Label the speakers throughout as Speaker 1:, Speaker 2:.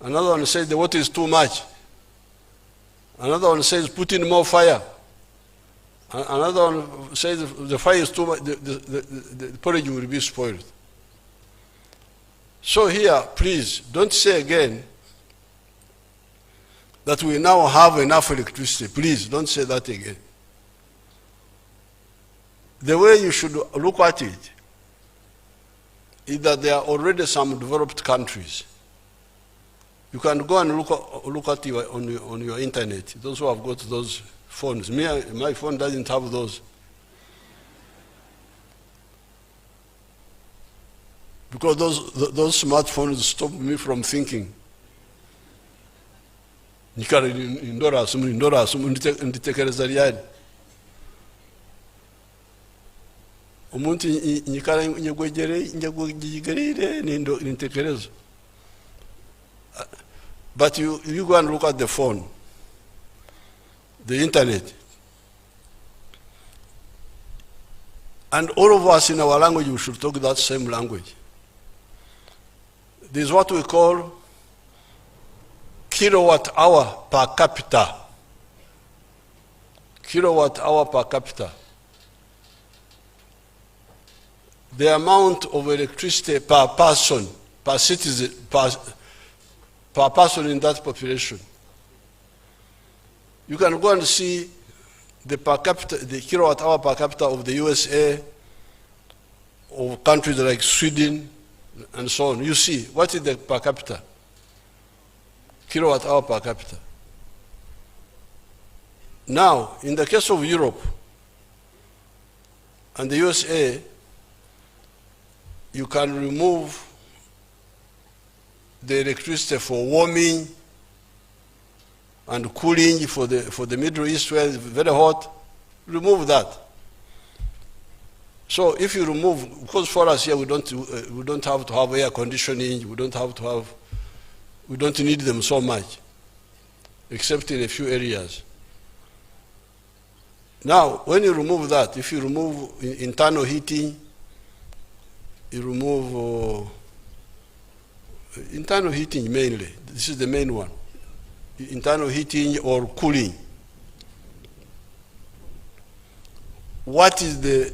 Speaker 1: Another one says the water is too much. Another one says put in more fire. Another one says the fire is too much, the porridge will be spoiled. So here, please, don't say again that we now have enough electricity. Please, don't say that again. The way you should look at it is that there are already some developed countries. You can go and look at it on your internet, those who have got those phones. My phone doesn't have those. Because those smartphones stop me from thinking. Nikara indora sumu nditekereza lyari. Umuntu nikara nyegwegerere nintekereza. But you go and look at the phone, the internet. And all of us in our language, we should talk that same language. This is what we call kilowatt hour per capita. Kilowatt hour per capita. The amount of electricity per person, per citizen, per person in that population. You can go and see the per capita, the kilowatt hour per capita of the USA, of countries like Sweden, and so on. You see, what is the per capita? Kilowatt hour per capita. Now, in the case of Europe and the USA, you can remove the electricity for warming and cooling for the Middle East where it's very hot. Remove that. So if you remove, because for us here we don't have to have air conditioning, we don't need them so much, except in a few areas. Now, when you remove that, if you remove internal heating, you remove internal heating mainly. This is the main one. Internal heating or cooling. What is the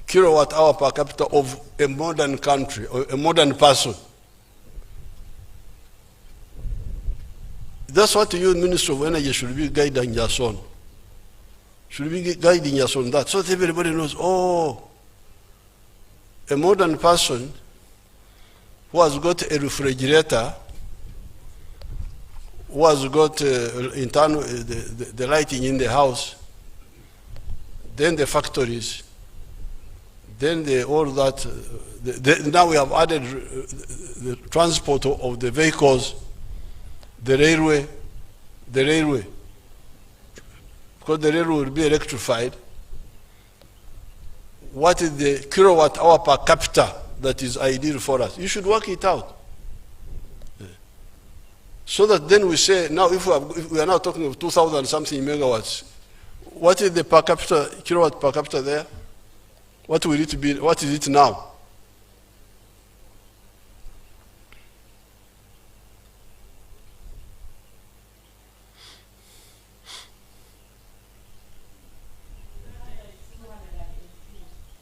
Speaker 1: kilowatt hour per capita of a modern country or a modern person? That's what you, Minister of Energy, should be guiding us on. Should be guiding us on that, so that everybody knows, oh, a modern person who has got a refrigerator, who has got internal the lighting in the house, then the factories, then all that. Now we have added the transport of the vehicles, the railway, because the railway will be electrified. What is the kilowatt hour per capita that is ideal for us? You should work it out. So that then we say, now if we are now talking of 2,000 something megawatts, what is the per capita, kilowatt per capita there? What will it be? What is it now?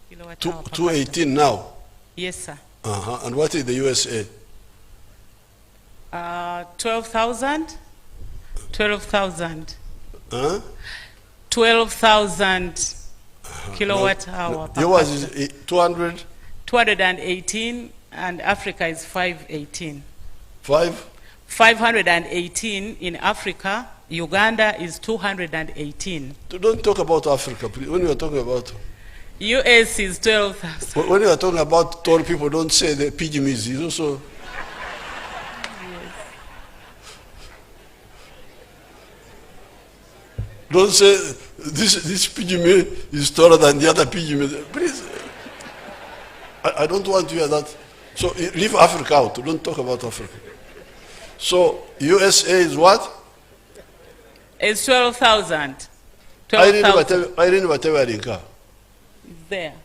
Speaker 2: Kilowatt
Speaker 1: 218 now?
Speaker 2: Yes, sir.
Speaker 1: And what is the USA?
Speaker 2: 12,000. 12,000. 12,000 kilowatt hour.
Speaker 1: Yours is 200?
Speaker 2: 218, and Africa is 518. 518 in Africa. Uganda is 218.
Speaker 1: Don't talk about Africa, please. When you are talking about
Speaker 2: US is 12,000.
Speaker 1: When you are talking about tall people, don't say the pygmies. It's also don't say this pygmy is taller than the other pygmy. Please, I don't want to hear that. So leave Africa out. Don't talk about Africa. So USA is what?
Speaker 2: It's 12,000.
Speaker 1: I didn't whatever rinka.
Speaker 2: There.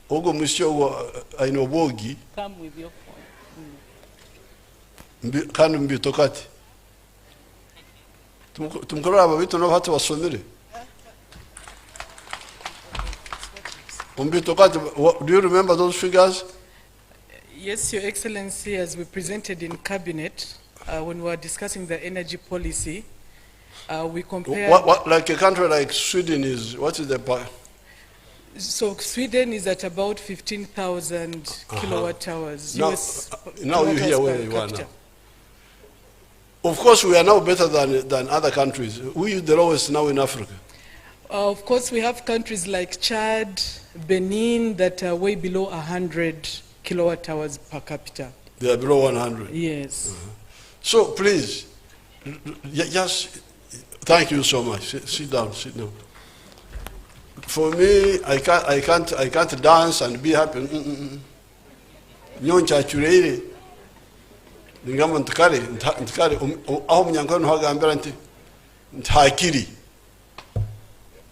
Speaker 1: Ogo musyo I know bogi.
Speaker 2: Come with your phone.
Speaker 1: kandi mbito kati tumukorera ababitu no hatu basomere mbito kati. Do you remember those figures?
Speaker 3: Yes, Your Excellency, as we presented in Cabinet, when we were discussing the energy policy, we compared...
Speaker 1: Like a country like Sweden is, what is the...
Speaker 3: So Sweden is at about 15,000 kilowatt hours.
Speaker 1: Now you hear where you are now. Of course, we are now better than other countries. We are the lowest now in Africa.
Speaker 3: Of course, we have countries like Chad, Benin, that are way below 100 kilowatt hours per capita.
Speaker 1: They are below 100?
Speaker 3: Yes.
Speaker 1: So please, just thank you so much. Sit down, sit down. For me, I can't dance and be happy. Nyoncha churere. Ngamba ntakare aho munyankano hagambira nti ntakiri.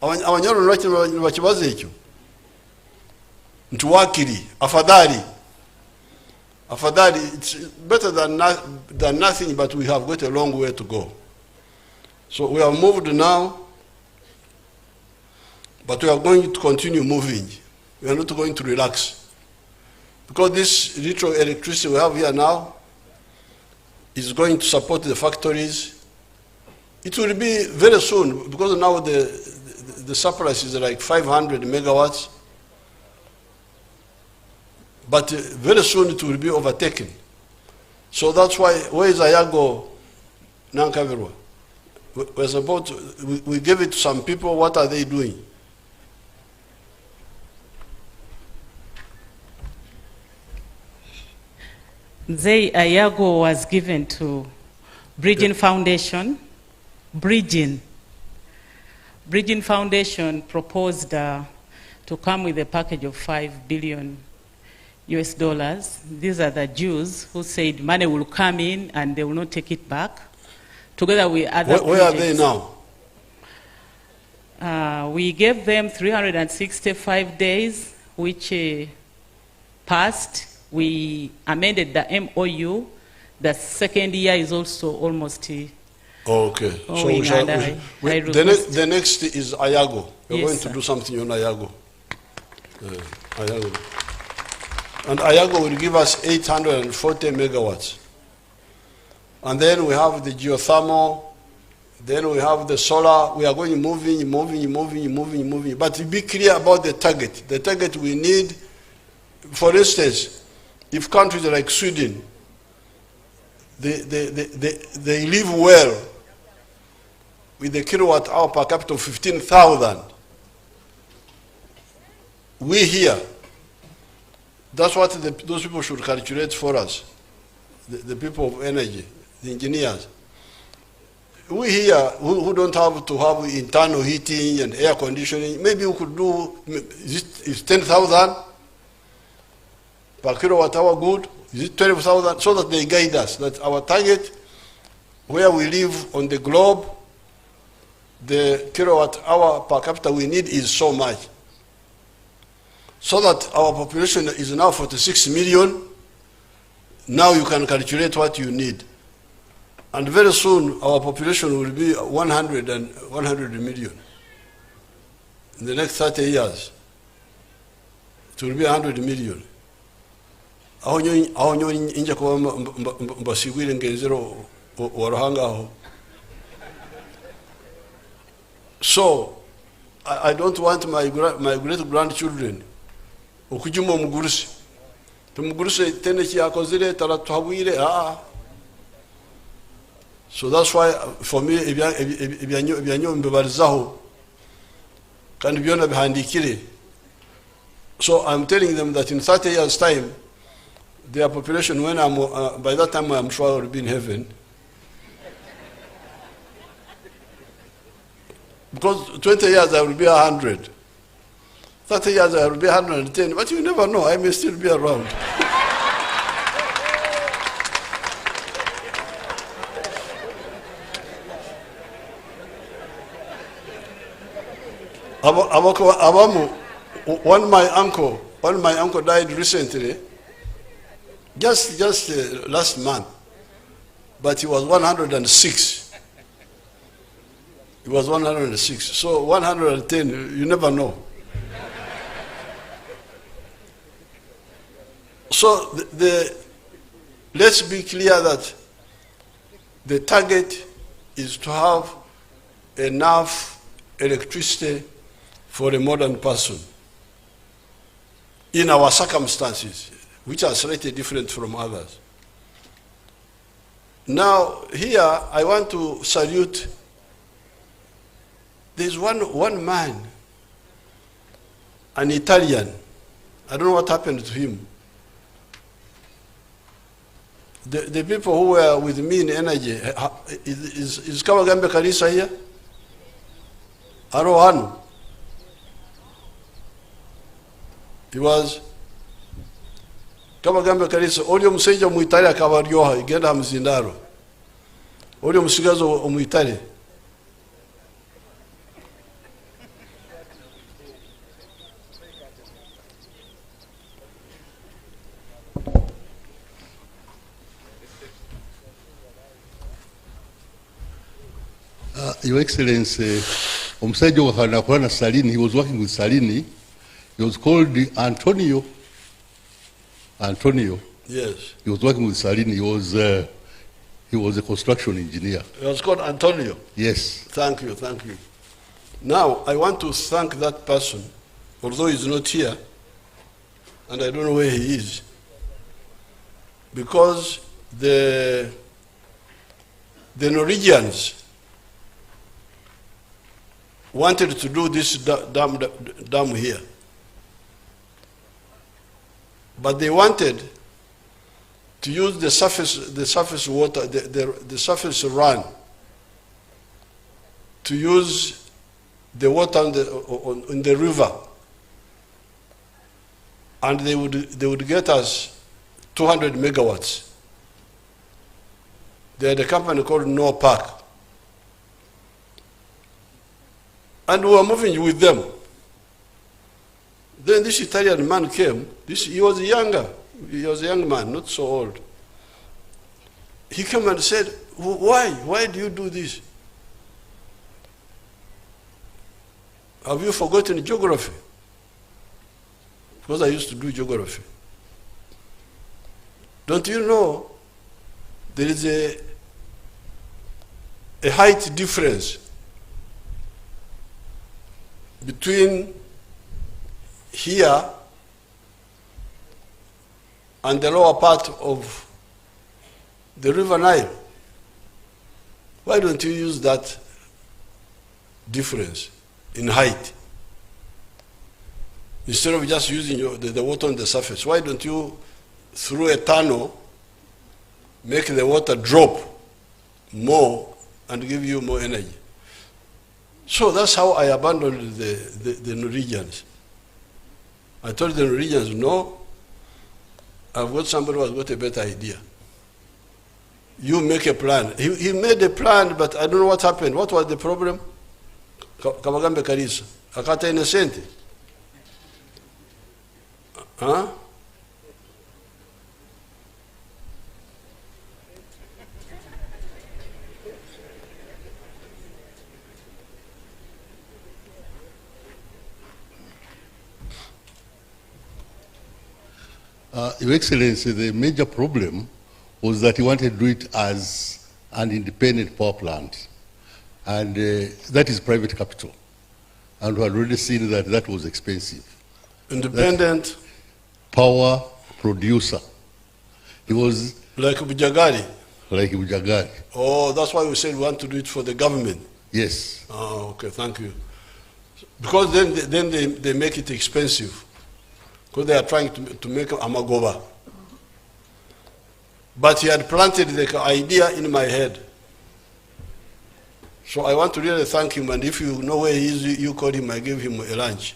Speaker 1: Abanyarwanda bakibaze icyo. Ntuwakiri afadhali. Afadhali, it's better than nothing, but we have got a long way to go. So we have moved now, but we are going to continue moving. We are not going to relax. Because this little electricity we have here now is going to support the factories. It will be very soon, because now the surplus is like 500 megawatts. But very soon it will be overtaken. So that's why, where is Ayago Nankavirwa? We gave it to some people. What are they doing?
Speaker 2: Ayago was given to Bridging Foundation. Bridging Foundation proposed to come with a package of $5 billion. These are the Jews who said money will come in and they will not take it back. Together with other
Speaker 1: Where are they now?
Speaker 2: We gave them 365 days, which passed. We amended the MOU. The second year is also almost
Speaker 1: okay.
Speaker 2: So
Speaker 1: the next is Ayago. We're
Speaker 2: yes,
Speaker 1: going
Speaker 2: sir.
Speaker 1: to do something on Ayago. Ayago. And Ayago will give us 840 megawatts. And then we have the geothermal, then we have the solar. We are going moving. But be clear about the target. The target we need, for instance, if countries like Sweden, they live well with the kilowatt hour per capita of 15,000. We here, that's what those people should calculate for us, the people of energy, the engineers. We here, who don't have to have internal heating and air conditioning, maybe we could do, is 10,000 per kilowatt hour good? Is it 12,000? So that they guide us, that our target, where we live on the globe, the kilowatt hour per capita we need is so much. So that our population is now 46 million, now you can calculate what you need. And very soon our population will be 100 million. In the next 30 years, it will be 100 million. So I don't want my great-grandchildren okujuma omuguruse tumuguruse tene kyakozire taratuhabwire So that's why for me ebyanyo mbibarizaho kandi byona bihandikire. So I'm telling them that in 30 years time their population, when by that time I'm sure I will be in heaven. Because 20 years I will be 100. 30 years I will be 110, but you never know, I may still be around. When my uncle died recently, just last month, but he was 106. He was 106. So 110, you never know. So let's be clear that the target is to have enough electricity for a modern person in our circumstances, which are slightly different from others. Now, here, I want to salute, there's one man, an Italian. I don't know what happened to him. The people who were with me in energy, is Kabagambe Kalisa here? Arohanu. He was Kabagambe Kalisa. Olio musejja mu Italia akabaryoha igenda muzindaro. Olio musigazo mu Italia.
Speaker 4: Your Excellency, omusajja wakanakola na Salini, he was working with Salini. He was called Antonio. Antonio.
Speaker 1: Yes.
Speaker 4: He was working with Salini. He was a construction engineer.
Speaker 1: He was called Antonio.
Speaker 4: Yes.
Speaker 1: Thank you, thank you. Now, I want to thank that person, although he's not here, and I don't know where he is, because the Norwegians wanted to do this dam here. But they wanted to use the surface water, the surface run, to use the water on the river. And they would get us 200 megawatts. They had a company called NOPAC. And we were moving with them. Then this Italian man came. He was younger. He was a young man, not so old. He came and said, why? Why do you do this? Have you forgotten geography? Because I used to do geography. Don't you know there is a height difference between here and the lower part of the River Nile? Why don't you use that difference in height? Instead of just using the water on the surface, why don't you, through a tunnel, make the water drop more and give you more energy? So that's how I abandoned the Norwegians. I told the Norwegians, no, I've got somebody who has got a better idea. You make a plan. He made a plan, but I don't know what happened. What was the problem? Kabagambe Kalisa. Akata innocent. Huh?
Speaker 4: Your Excellency, the major problem was that he wanted to do it as an independent power plant. And that is private capital. And we had already seen that that was expensive.
Speaker 1: Independent
Speaker 4: power producer. He was
Speaker 1: like Bujagari.
Speaker 4: Like Bujagari.
Speaker 1: Oh, that's why we said we want to do it for the government.
Speaker 4: Yes.
Speaker 1: Oh, okay, thank you. Because then they make it expensive. Because they are trying to make Amagoba. But he had planted the idea in my head. So I want to really thank him, and if you know where he is, you call him, I give him a lunch.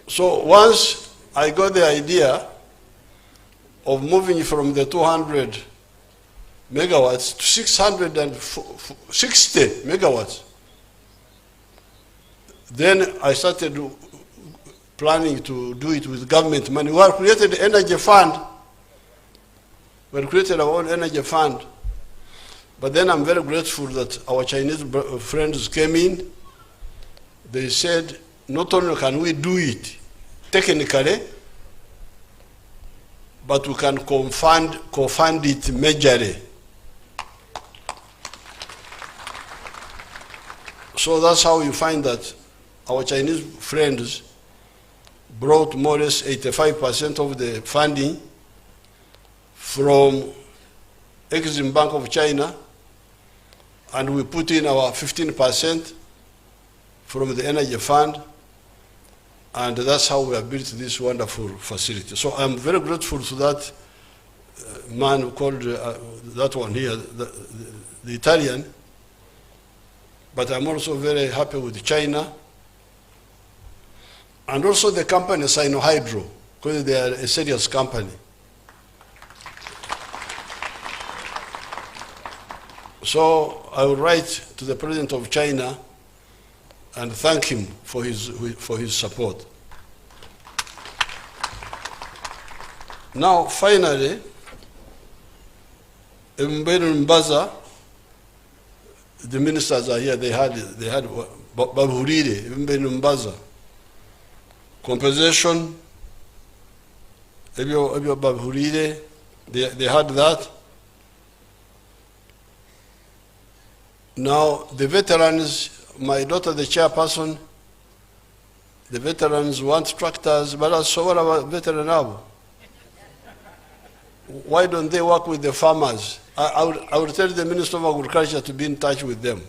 Speaker 1: So once I got the idea of moving from the 200 megawatts to 660 megawatts, then I started planning to do it with government money. We have created the energy fund. We have created our own energy fund. But then I'm very grateful that our Chinese friends came in. They said, not only can we do it technically, but we can co-fund it majorly. So that's how you find that our Chinese friends brought more or less 85% of the funding from Exim Bank of China, and we put in our 15% from the energy fund, and that's how we have built this wonderful facility. So I'm very grateful to that man who called that one here, the Italian, but I'm also very happy with China, and also the company Sinohydro, because they are a serious company. So I will write to the President of China and thank him for his support. Now, finally, in Mbaza, the ministers are here. They had Babhurire, in Mbaza, compensation. Babhurire, they had that. Now, the veterans, my daughter, the chairperson, the veterans want tractors, but so what about veterans now? Why don't they work with the farmers? I would tell the Minister of Agriculture to be in touch with them.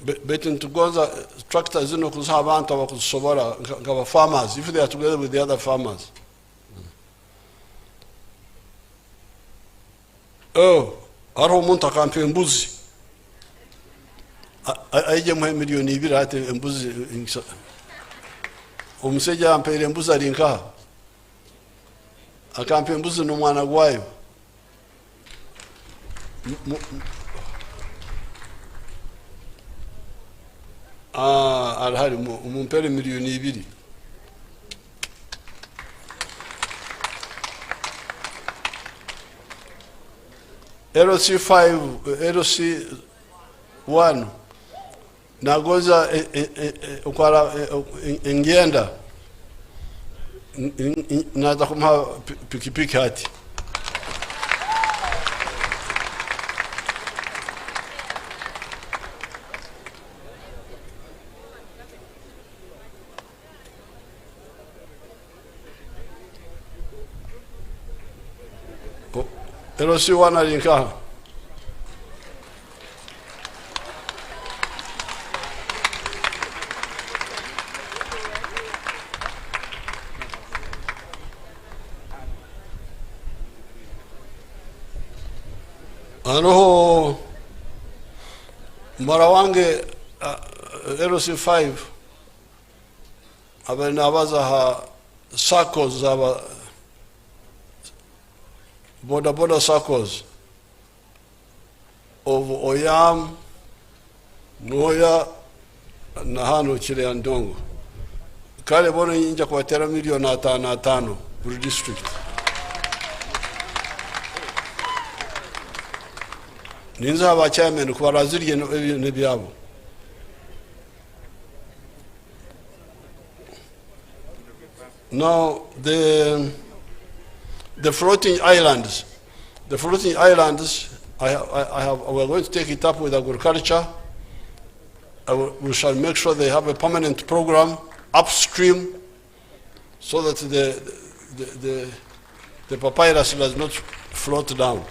Speaker 1: But to go the tractors, farmers, if they are together with the other farmers. Oh, haro munta kampe mbuzi. Aije mwe milioni 2 ate mbuzi. Omuseja ampere mbuzi alinka. Akampe mbuzi n'omwana gwayo. Alhali mumpere milioni 2. LC5, LC1, nagoza ukwala ngenda naza kumha pikipiki hati. LC1 alinka. Anoho Marawange LC5 abenabaza ha circles zaba border circles of Oyam, Noya, Nahano, Chile and Dongo. Kale bono inja kwa tera milioni 5 per district. Ninza wa chairman kwa razili nebiabu. Now the floating islands, we're going to take it up with agriculture. We shall make sure they have a permanent program upstream, so that the papyrus does not float down.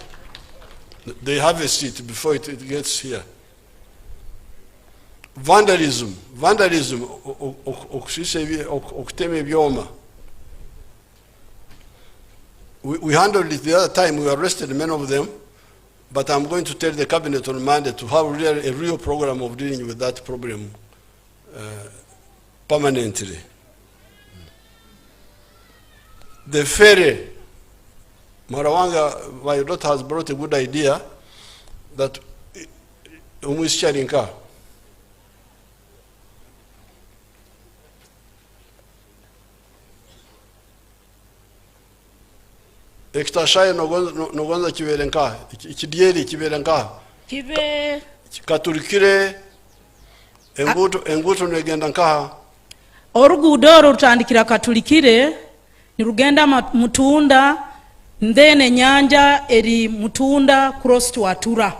Speaker 1: They harvest it before it gets here. Vandalism, okuteme byoma. We handled it the other time. We arrested many of them, but I'm going to tell the cabinet on Monday to have a real program of dealing with that problem permanently. The ferry, Marawanga, my daughter has brought a good idea that Ektashaye nogonza kibere nka ikidyeri kibere nka
Speaker 5: kibe
Speaker 1: katurikire enguto negenda nka
Speaker 5: oruguudo orwo rutandikira katulikire nirugenda mutunda then enyanja eri mutunda cross to Atura,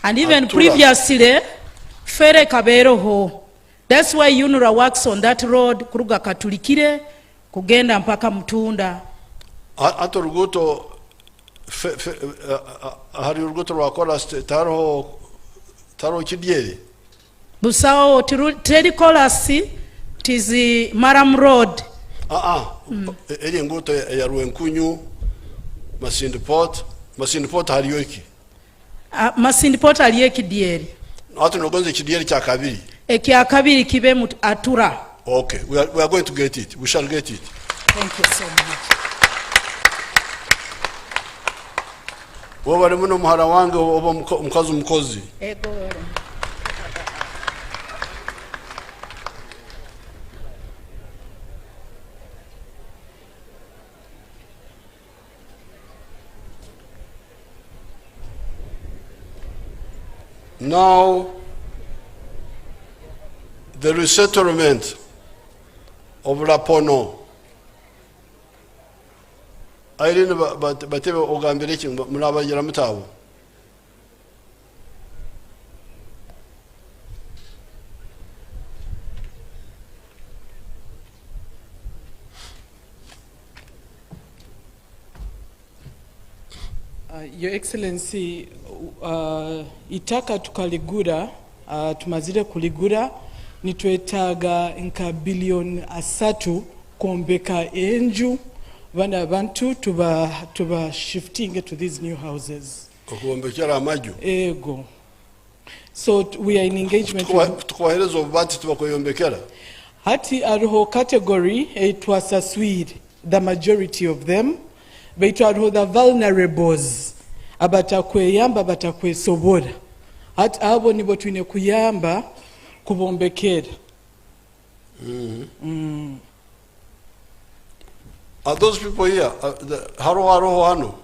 Speaker 5: and even
Speaker 1: Atura.
Speaker 5: previously fere kaberoho. That's why UNRA works on that road kuruga katulikire kugenda mpaka mutunda.
Speaker 1: ato ruguto hari uruguto rwakora taro kidyeri
Speaker 5: Busao teri kolasi tizi Maram Road.
Speaker 1: eri nguto ya Rwenkunyu Masindi Port hariyo iki
Speaker 5: Masindi Port aliye kidyeri.
Speaker 1: ato nogonza kidyeri kya kabiri
Speaker 5: Ekya kabiri kibe Atura.
Speaker 1: Okay, we are going to get it. We shall get it.
Speaker 5: Thank you so much.
Speaker 1: Wabali muno muhara wange oba mukozi
Speaker 5: Ego.
Speaker 1: Now, the resettlement of Rapono. I didn't but ogambiriki mulabagira mutawo.
Speaker 3: Your Excellency, itaka tukaligura, tumazire kuligura, nitwetaga nka bilioni 3 kombeka enju, bana abantu tuba shifting to these new houses.
Speaker 1: Okuombekera amaju.
Speaker 3: Ego. So we are in engagement.
Speaker 1: Tukwaherezo obubati tubakoyombekera.
Speaker 3: Hati aruho category etwasaswire, the majority of them. Beitwa the vulnerables abatakweyamba batakwesobora hati abo nibo twine kuyamba kubombekera.
Speaker 1: Are those people here haro hano,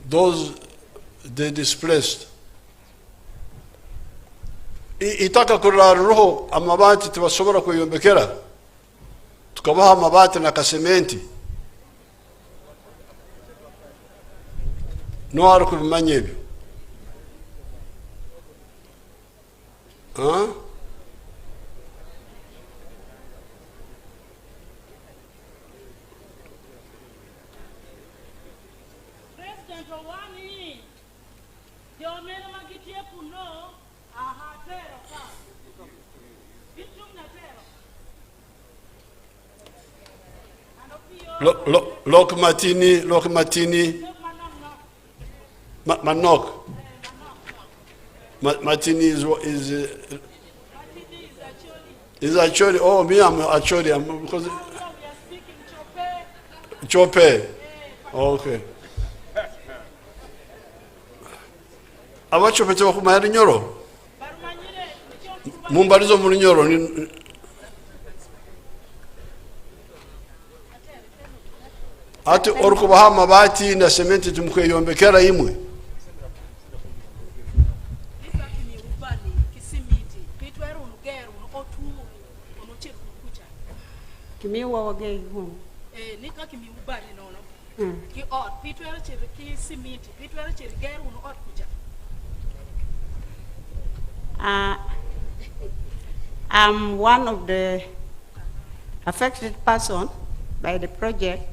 Speaker 1: those they displaced itaka kurara roho amabati tubasobora kuyombekera tukabaha amabati na kasementi no haro kubimanya ebyo
Speaker 5: President Owani, Jomena magitie kuno, ahatero ka. Bitumna tero.
Speaker 1: Lok Matini, Manok. Matini is actually, oh, me, I'm actually, because Chope. Okay. Abachope tewa kumahari nyoro. Mumbalizo muli nyoro. Ati orukubaha mabati na sementi tumukweyombekera imwe.
Speaker 6: Kimiwa wagei huu.
Speaker 5: Nika kimi ubani nono. Ki ot pitwera chiri ki simiti pitwera chiri geru no ot kuja.
Speaker 6: I'm one of the affected person by the project.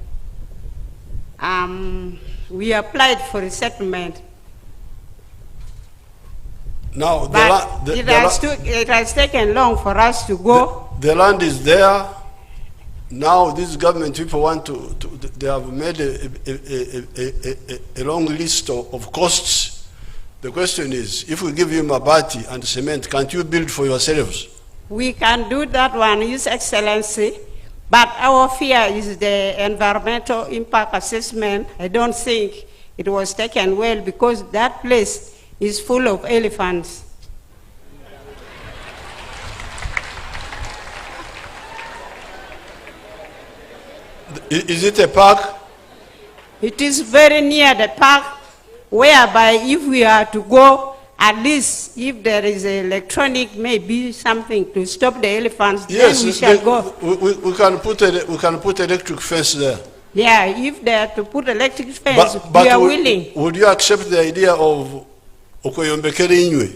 Speaker 6: We applied for resettlement.
Speaker 1: Now,
Speaker 6: But it has taken long for us to go.
Speaker 1: The land is there. Now, these government people want they have made a long list of costs. The question is, if we give you mabati and cement, can't you build for yourselves?
Speaker 6: We can do that one, His Excellency, but our fear is the environmental impact assessment. I don't think it was taken well because that place is full of elephants.
Speaker 1: Is it a park?
Speaker 6: It is very near the park, whereby if we are to go, at least if there is electronic, maybe something to stop the elephants,
Speaker 1: Yes,
Speaker 6: then we shall go.
Speaker 1: we can put electric fence there.
Speaker 6: Yeah, if they are to put electric fence,
Speaker 1: But
Speaker 6: we are willing.
Speaker 1: would you accept the idea of Okoyombekere Inywe?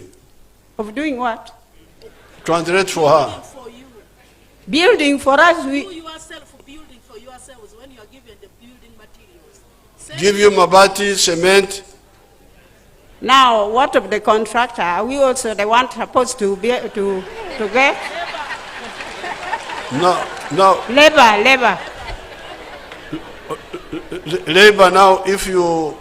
Speaker 6: Of doing what?
Speaker 1: Translate for her.
Speaker 6: Building for us,
Speaker 5: You yourself building for yourselves when you are given the building materials.
Speaker 1: Give you mabati, cement.
Speaker 6: now what of the contractor? Are we also the one supposed to be to get?
Speaker 1: No.
Speaker 6: Labor.
Speaker 1: Labor now, if you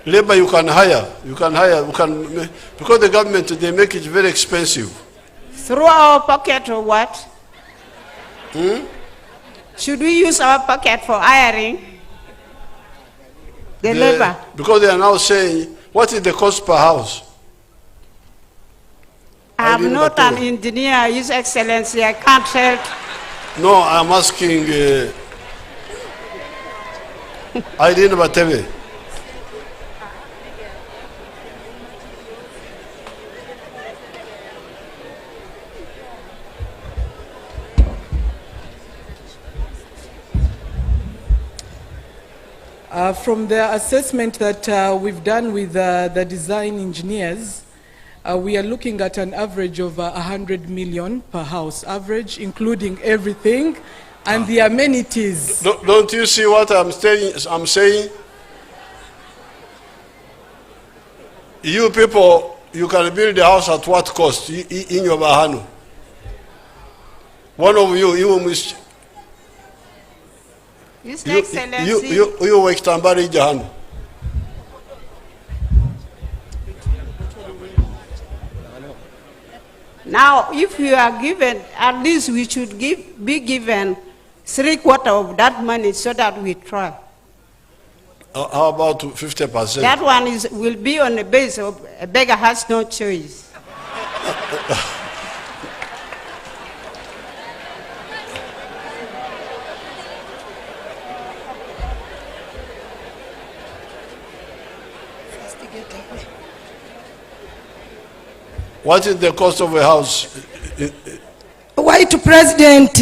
Speaker 1: labor you can hire, because the government, they make it very expensive.
Speaker 6: Through our pocket or what? Should we use our pocket for hiring the labor?
Speaker 1: Because they are now saying, what is the cost per house?
Speaker 6: I am not an engineer, His Excellency, I can't help.
Speaker 1: No, I'm asking Irene Batebe.
Speaker 3: From the assessment that we've done with the design engineers, we are looking at an average of 100 million per house, average, including everything, and the amenities.
Speaker 1: Don't you see what I'm saying? You people, you can build a house at what cost in your Bahanu? One of you must.
Speaker 6: His Excellency.
Speaker 1: You work Tambari Jahanu.
Speaker 6: Now, if we are given, at least we should be given 3/4 of that money so that we try.
Speaker 1: How about 50%?
Speaker 6: That one will be on the base of a beggar has no choice.
Speaker 1: What is the cost of a house?
Speaker 7: White President,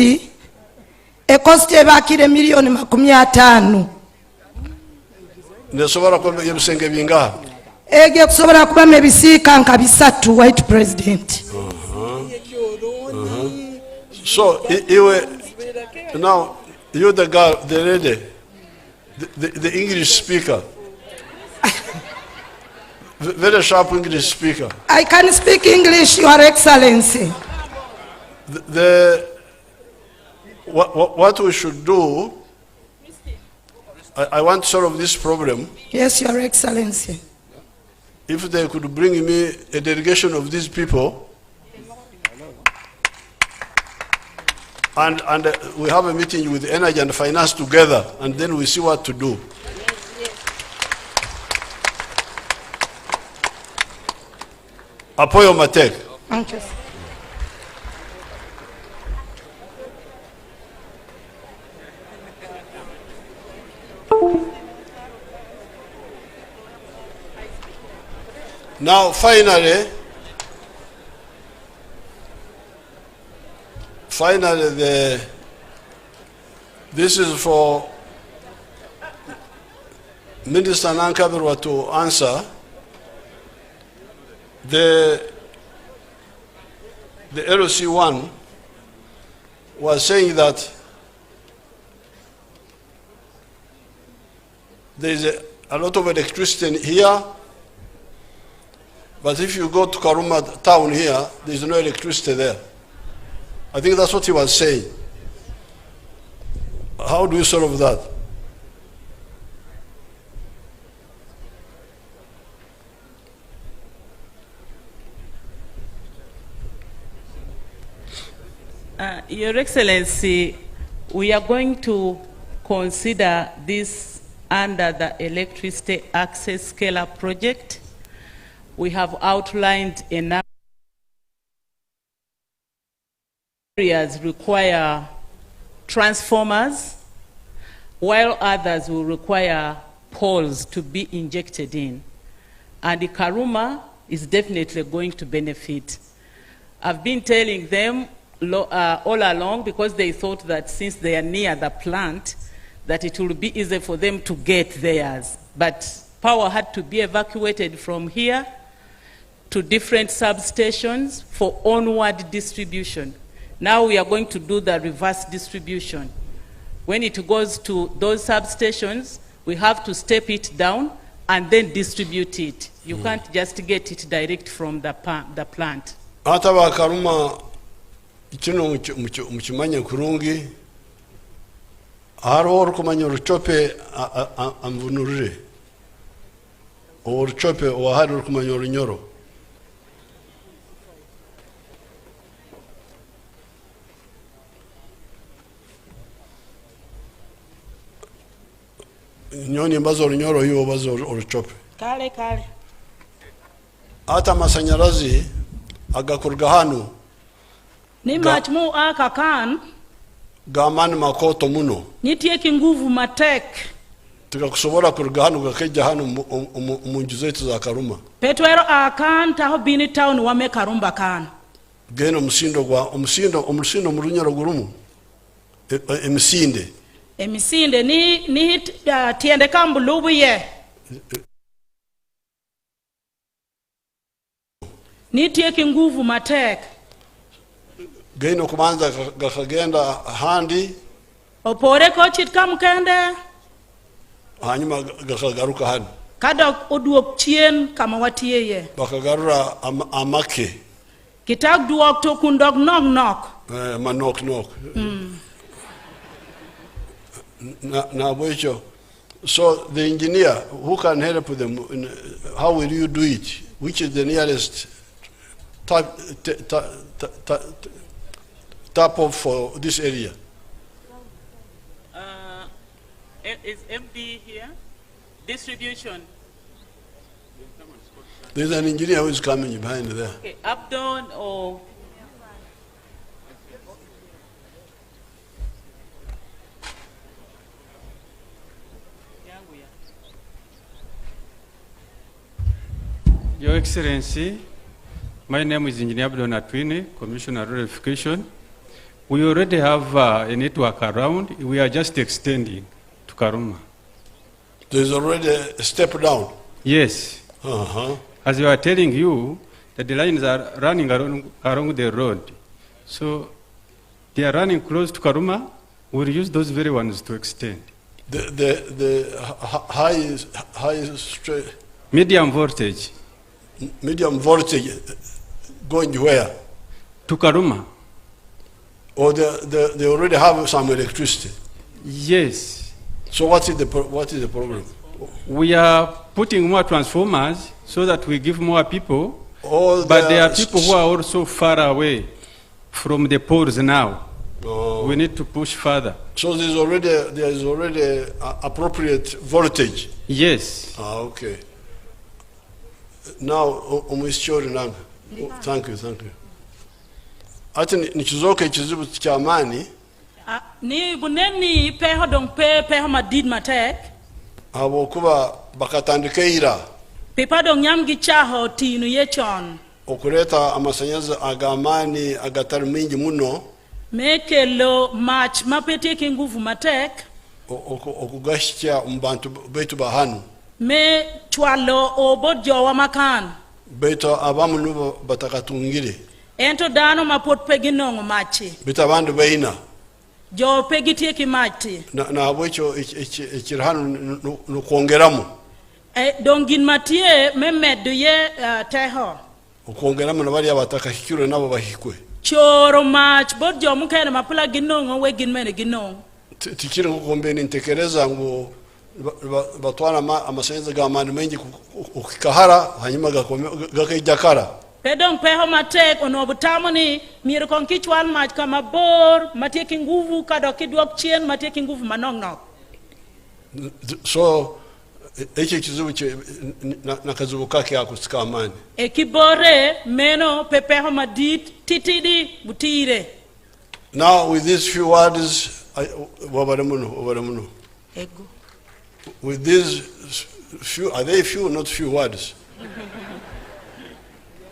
Speaker 7: ekosti ebakire milioni 50.
Speaker 1: Nesobora kwa yebisenge binga.
Speaker 7: Ege kusobora kuba mebisika nka bisatu, White President.
Speaker 1: So, now, you're the girl, the lady, the English speaker. Very sharp English speaker.
Speaker 7: I can speak English, Your Excellency.
Speaker 1: What we should do, I want to solve this problem.
Speaker 7: Yes, Your Excellency.
Speaker 1: If they could bring me a delegation of these people, and we have a meeting with Energy and Finance together, and then we see what to do. Apoyo Matek.
Speaker 7: Thank you.
Speaker 1: Now, finally, this is for Minister Nankabirwa to answer. The LOC1 was saying that there is a lot of electricity here, but if you go to Karuma town here, there is no electricity there. I think that's what he was saying. How do you solve that?
Speaker 2: Your Excellency, we are going to consider this under the Electricity Access Scale-Up Project. We have outlined a number of areas require transformers, while others will require poles to be injected in. And the Karuma is definitely going to benefit. I've been telling them all along, because they thought that since they are near the plant, that it will be easy for them to get theirs. But power had to be evacuated from here to different substations for onward distribution. Now we are going to do the reverse distribution. When it goes to those substations, we have to step it down and then distribute it. You can't just get it direct from the plant.
Speaker 1: Ata ba Karuma kino mukimanye kurungi haro orukumanya oruchope amvunurire oruchope wahari orukumanya orunyoro nyoni mbazo orunyoro hiyo bazo oruchope
Speaker 5: kale
Speaker 1: ata masanyarazi agakurga hano
Speaker 5: ni machmu aka kan
Speaker 1: gamani makoto muno
Speaker 5: nitie nguvu matek
Speaker 1: tukakusobora kurga hano gakeja hano munju zetu za Karuma
Speaker 5: petwero akan taho bini town wame Karumba kan
Speaker 1: geno umusindo mu runyoro gurumu emisinde
Speaker 5: ni tiende kambulubu ye nitie nguvu matek
Speaker 1: geno kubanza gakagenda handi
Speaker 5: opore ko chit kam kende
Speaker 1: hanyuma gakagaruka hano
Speaker 5: kadok oduok chien kama watie ye
Speaker 1: bakagarura amake
Speaker 5: kitak duok to kundok nok
Speaker 1: manok na boicho. So the engineer who can help them, how will you do it? Which is the nearest tap off for this area?
Speaker 2: Is MD here? Distribution.
Speaker 1: There's an engineer who is coming behind there.
Speaker 2: Okay, up down or...
Speaker 8: Your Excellency, my name is Engineer Abdon Atwini, Commissioner of Verification. We already have a network around. We are just extending to Karuma.
Speaker 1: There's already a step down?
Speaker 8: Yes. As we are telling you, the lines are running along the road. So they are running close to Karuma. We'll use those very ones to extend.
Speaker 1: The high straight...
Speaker 8: Medium voltage.
Speaker 1: Medium voltage going where?
Speaker 8: To Karuma.
Speaker 1: Or they already have some electricity?
Speaker 8: Yes.
Speaker 1: So what is the problem?
Speaker 8: We are putting more transformers so that we give more people. But there are people who are also far away from the poles now. We need to push further.
Speaker 1: So there is already appropriate voltage?
Speaker 8: Yes.
Speaker 1: Okay. Now, thank you. Ati nichizoke chizibu cha amani.
Speaker 5: Ni buneni peho dong peho madid matek.
Speaker 1: Abo kuba bakatandike ira.
Speaker 5: Pepa dong nyam gichaho tinu yechon.
Speaker 1: Okureta amasanyaza agamani agatari mingi muno.
Speaker 5: Mekelo match mapete kinguvu matek.
Speaker 1: Okugashtia mbantu betu bahanu.
Speaker 5: Me chwalo obojo wa makan.
Speaker 1: Beto abamu nubo batakatungire.
Speaker 5: Ento dano mapot peginongo machi.
Speaker 1: Bita bandu beina.
Speaker 5: Jo pegitie ki machi.
Speaker 1: Na abwecho ichirhanu nukuongeramu.
Speaker 5: Dongin matie memedu ye teho.
Speaker 1: Ukuongeramu na bali abataka hikiro nabo bahikwe.
Speaker 5: Choro mach bojo mukene mapula ginongo we ginmene ginongo.
Speaker 1: Tikiri kukombeni ntekereza ngo batwana amasenza gamani mengi ukikahara hanyuma gakajakara.
Speaker 5: Pedong peho matek ono butamoni miro konkichwal mach kama bor mateki nguvu kadoki duok chien mateki nguvu manong.
Speaker 1: So eche kizubu na kazubu kake akusika amani.
Speaker 5: Ekibore meno pepeho madit titidi butire.
Speaker 1: Now with these few words, wabaramuno.
Speaker 5: Ego.
Speaker 1: With these few, are they few, not few words?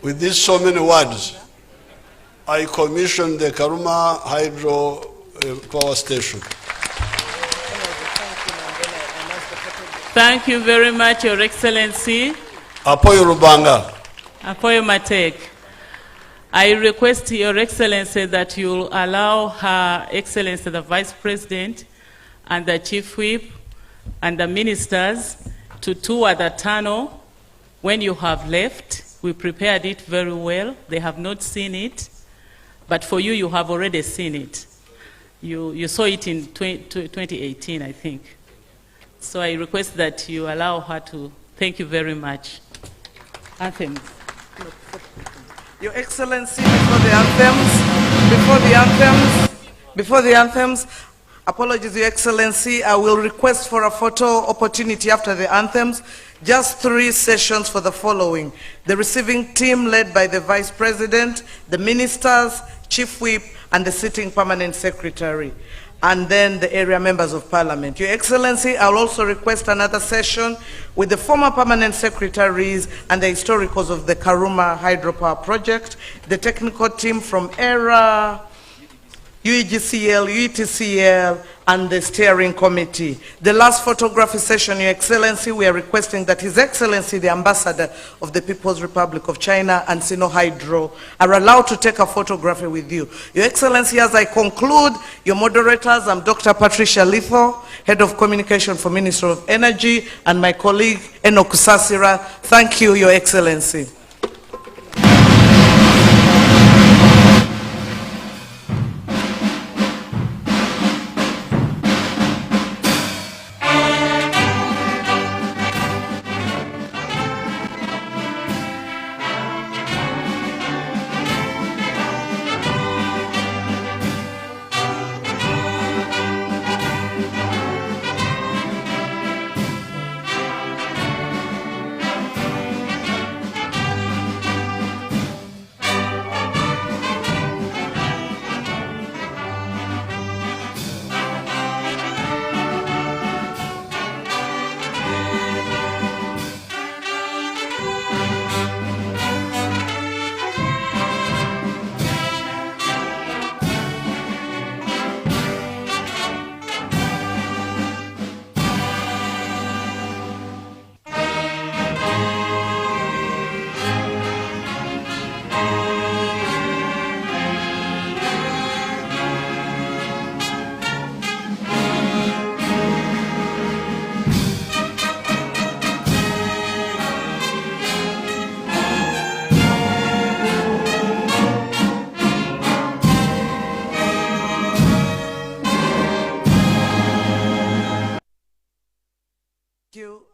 Speaker 1: With these so many words, I commissioned the Karuma Hydro Power Station.
Speaker 2: Thank you very much, Your Excellency.
Speaker 1: Apoyo Rubanga.
Speaker 2: Apoyo Matek. I request, Your Excellency, that you allow Her Excellency, the Vice President, and the Chief Whip, and the ministers to tour the tunnel when you have left. We prepared it very well. They have not seen it, but for you, you have already seen it. You saw it in 2018, I think. So I request that you allow her to. Thank you very much. Anthems.
Speaker 9: Your Excellency, before the anthems, apologies, Your Excellency, I will request for a photo opportunity after the anthems. Just 3 sessions for the following: the receiving team led by the Vice President, the ministers, Chief Whip, and the sitting permanent secretary, and then the area members of parliament. Your Excellency, I'll also request another session with the former permanent secretaries and the historicals of the Karuma hydropower project, the technical team from ERA, UEGCL, UETCL, and the steering committee. The last photography session, Your Excellency, we are requesting that His Excellency, the Ambassador of the People's Republic of China and Sino Hydro, are allowed to take a photography with you. Your Excellency, as I conclude, your moderators, I'm Dr. Patricia Litho, Head of Communication for Ministry of Energy, and my colleague, Enoch Sasira. Thank you, Your Excellency.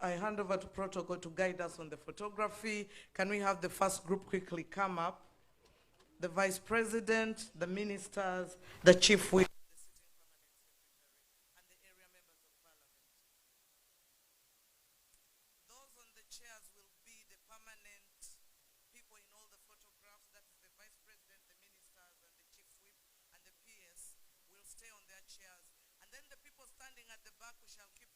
Speaker 9: I hand over to protocol to guide us on the photography. Can we have the first group quickly come up? The Vice President, the ministers, the Chief Whip, the sitting permanent secretary, and the area members of parliament. Those on the chairs will be the permanent people in all the photographs. That is the Vice President, the ministers, and the Chief Whip, and the PS will stay on their chairs. And then the people standing at the back, we shall keep